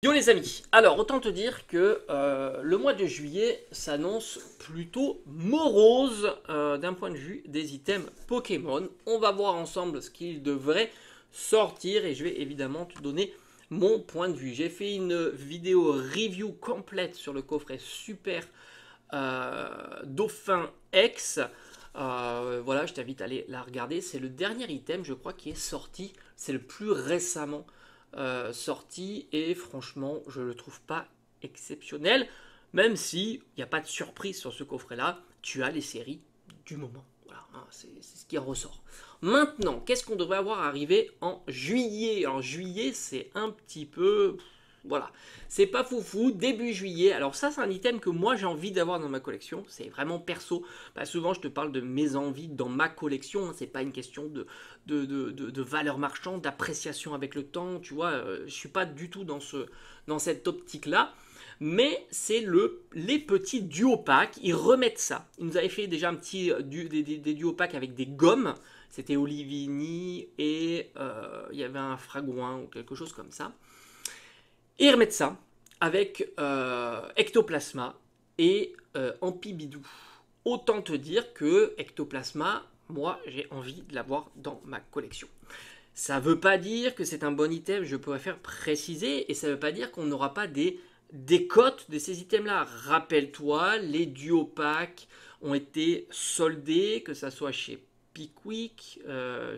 Yo les amis, alors autant te dire que le mois de juillet s'annonce plutôt morose d'un point de vue des items Pokémon. On va voir ensemble ce qu'il devrait sortir et je vais évidemment te donner mon point de vue. J'ai fait une vidéo review complète sur le coffret Super Dauphin X. Voilà, je t'invite à aller la regarder. C'est le dernier item, je crois, qui est sorti. C'est le plus récemment sorti et franchement, je le trouve pas exceptionnel. Même si il n'y a pas de surprise sur ce coffret-là, tu as les séries du moment. Voilà, hein, c'est ce qui en ressort. Maintenant, qu'est-ce qu'on devrait avoir arrivé en juillet? En juillet, c'est un petit peu voilà, c'est pas foufou, début juillet. Alors ça, c'est un item que moi j'ai envie d'avoir dans ma collection. C'est vraiment perso. Bah, souvent, je te parle de mes envies dans ma collection. Hein. C'est pas une question de valeur marchande, d'appréciation avec le temps. Tu vois, je suis pas du tout dans cette optique-là. Mais c'est les petits duo packs. Ils remettent ça. Ils nous avaient fait déjà un petit des duo packs avec des gommes. C'était Olivini et il y avait un Fragouin ou quelque chose comme ça. Et ils remettent ça avec Ectoplasma et Ampibidou. Autant te dire que Ectoplasma, moi, j'ai envie de l'avoir dans ma collection. Ça ne veut pas dire que c'est un bon item, je préfère préciser, et ça ne veut pas dire qu'on n'aura pas des décotes de ces items-là. Rappelle-toi, les duo packs ont été soldés, que ça soit chez Pickwick,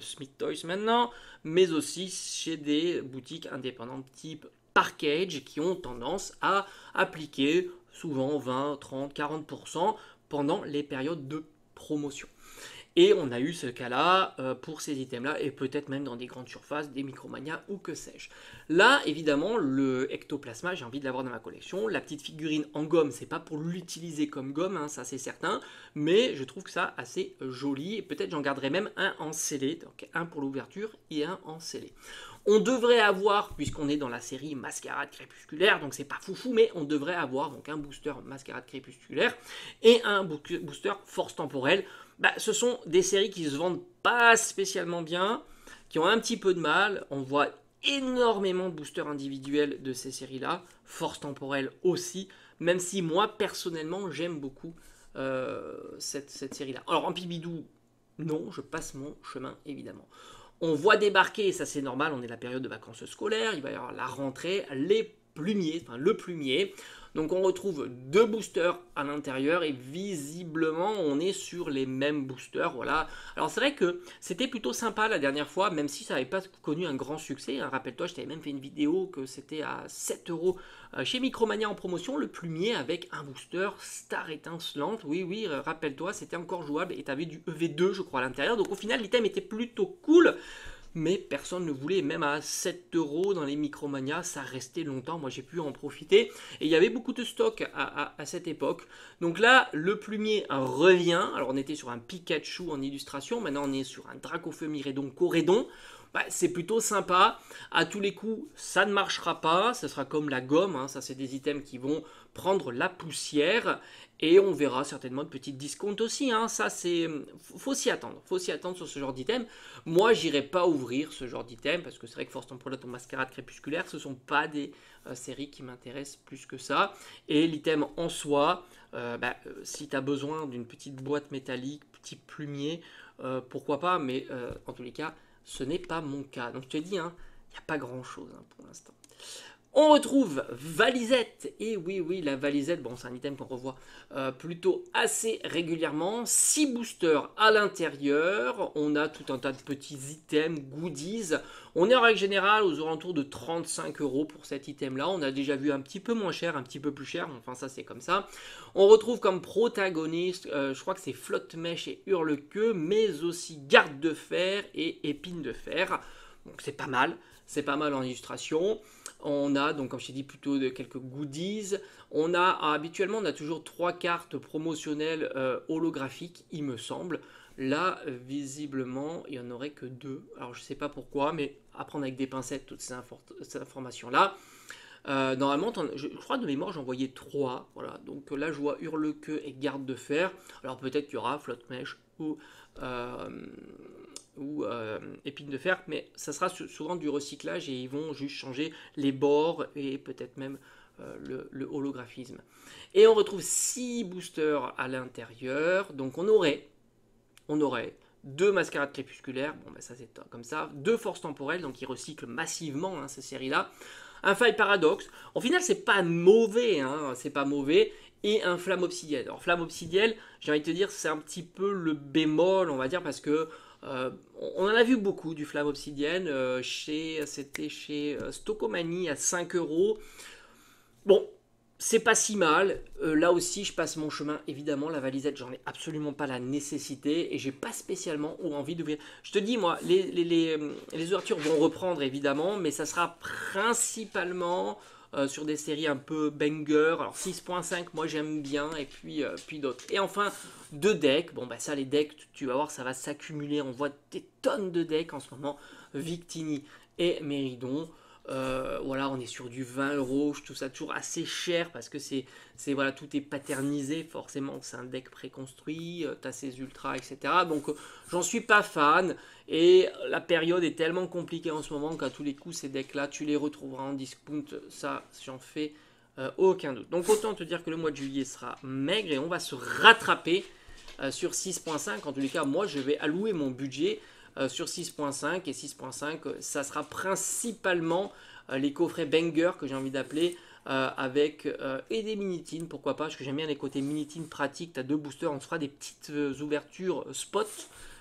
Smith Toys maintenant, mais aussi chez des boutiques indépendantes type Parkage qui ont tendance à appliquer souvent 20, 30, 40% pendant les périodes de promotion. Et on a eu ce cas-là pour ces items-là, et peut-être même dans des grandes surfaces, des Micromania ou que sais-je. Là, évidemment, le Ectoplasma, j'ai envie de l'avoir dans ma collection. La petite figurine en gomme, c'est pas pour l'utiliser comme gomme, hein, ça c'est certain, mais je trouve que ça assez joli, et peut-être j'en garderai même un en scellé, donc un pour l'ouverture et un en scellé. On devrait avoir, puisqu'on est dans la série Mascarade Crépusculaire, donc c'est pas foufou, mais on devrait avoir donc un booster Mascarade Crépusculaire et un booster Force Temporelle. Bah, ce sont des séries qui se vendent pas spécialement bien, qui ont un petit peu de mal. On voit énormément de boosters individuels de ces séries-là, Force Temporelle aussi, même si moi personnellement j'aime beaucoup cette série-là. Alors en Pibidou, non, je passe mon chemin évidemment. On voit débarquer, et ça c'est normal, on est la période de vacances scolaires, il va y avoir la rentrée, les plumiers, enfin le plumier. Donc on retrouve deux boosters à l'intérieur et visiblement on est sur les mêmes boosters. Voilà. Alors c'est vrai que c'était plutôt sympa la dernière fois, même si ça n'avait pas connu un grand succès. Hein. Rappelle-toi, je t'avais même fait une vidéo que c'était à 7 euros chez Micromania en promotion, le plumier avec un booster Star étincelante. Oui, oui, rappelle-toi, c'était encore jouable et tu avais du EV2 je crois à l'intérieur. Donc au final l'item était plutôt cool. Mais personne ne voulait, même à 7 euros dans les Micromania, ça restait longtemps, moi j'ai pu en profiter, et il y avait beaucoup de stock à cette époque. Donc là, le plumier revient, alors on était sur un Pikachu en illustration, maintenant on est sur un Dracofeu-Miredon Corédon, bah, c'est plutôt sympa, à tous les coups ça ne marchera pas, ça sera comme la gomme, hein, ça c'est des items qui vont prendre la poussière, et on verra certainement de petites discounts aussi, hein. Ça c'est, faut s'y attendre sur ce genre d'item. Moi j'irai pas ouvrir ce genre d'item, parce que c'est vrai que Force Temporelle ou Mascarade Crépusculaire, ce sont pas des séries qui m'intéressent plus que ça, et l'item en soi, si tu as besoin d'une petite boîte métallique, petit plumier, pourquoi pas, mais en tous les cas, ce n'est pas mon cas. Donc je te dis, hein, il n'y a pas grand chose pour l'instant. On retrouve Valisette, et oui, oui, la Valisette, bon, c'est un item qu'on revoit plutôt assez régulièrement. 6 boosters à l'intérieur, on a tout un tas de petits items, goodies. On est en règle générale aux alentours de 35 euros pour cet item-là. On a déjà vu un petit peu moins cher, un petit peu plus cher, enfin ça c'est comme ça. On retrouve comme protagoniste, je crois que c'est Flotte-Mèche et Hurle-Queue, mais aussi Garde de Fer et Épine de Fer. Donc c'est pas mal. C'est pas mal en illustration. On a, donc comme je t'ai dit, plutôt quelques goodies. On a, habituellement, on a toujours 3 cartes promotionnelles holographiques, il me semble. Là, visiblement, il n'y en aurait que 2. Alors, je ne sais pas pourquoi, mais à prendre avec des pincettes toutes ces informations-là. Normalement, je crois de mémoire, j'en voyais 3. Voilà. Donc là, je vois Hurle-Queue et Garde de Fer. Alors, peut-être qu'il y aura Flotte-Mèche ou épines de fer, mais ça sera souvent du recyclage et ils vont juste changer les bords et peut-être même le holographisme. Et on retrouve 6 boosters à l'intérieur, donc on aurait 2 mascarades crépusculaires, bon ben ça c'est comme ça, 2 forces temporelles, donc ils recyclent massivement hein, ces séries-là, un faille paradoxe, au final c'est pas mauvais, hein, c'est pas mauvais, et un flamme obsidienne. Alors flamme obsidienne, j'ai envie de te dire, c'est un petit peu le bémol, on va dire, parce que on en a vu beaucoup du flamme obsidienne, c'était chez Stockomanie à 5 euros. Bon, c'est pas si mal. Là aussi, je passe mon chemin. Évidemment, la valisette, j'en ai absolument pas la nécessité et j'ai pas spécialement envie d'ouvrir. Je te dis, moi, les ouvertures vont reprendre évidemment, mais ça sera principalement sur des séries un peu banger. Alors 6.5, moi j'aime bien, et puis d'autres. Et enfin, 2 decks. Bon, bah ça, les decks, tu vas voir, ça va s'accumuler. On voit des tonnes de decks en ce moment. Victini et Méridon. Voilà, on est sur du 20 euros. Je trouve ça toujours assez cher parce que voilà, tout est paternisé. Forcément, c'est un deck préconstruit. T'as ses ultras, etc. Donc, j'en suis pas fan. Et la période est tellement compliquée en ce moment qu'à tous les coups, ces decks-là, tu les retrouveras en discount. Ça, j'en fais aucun doute. Donc, autant te dire que le mois de juillet sera maigre et on va se rattraper sur 6.5. En tous les cas, moi, je vais allouer mon budget sur 6.5 et 6.5 ça sera principalement les coffrets banger que j'ai envie d'appeler avec et des minitines, pourquoi pas, parce que j'aime bien les côtés minitines pratiques. Tu as 2 boosters, on se fera des petites ouvertures spot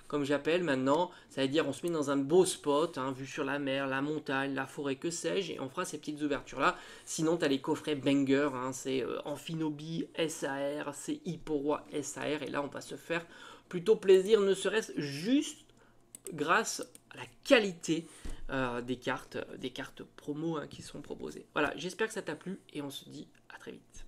comme j'appelle maintenant, ça veut dire on se met dans un beau spot, hein, vue sur la mer, la montagne, la forêt, que sais-je, et on fera ces petites ouvertures là. Sinon tu as les coffrets banger, hein, c'est Amphinobi SAR, c'est Hipporoi SAR, et là on va se faire plutôt plaisir, ne serait-ce juste grâce à la qualité des cartes promo hein, qui sont proposées. Voilà, j'espère que ça t'a plu et on se dit à très vite.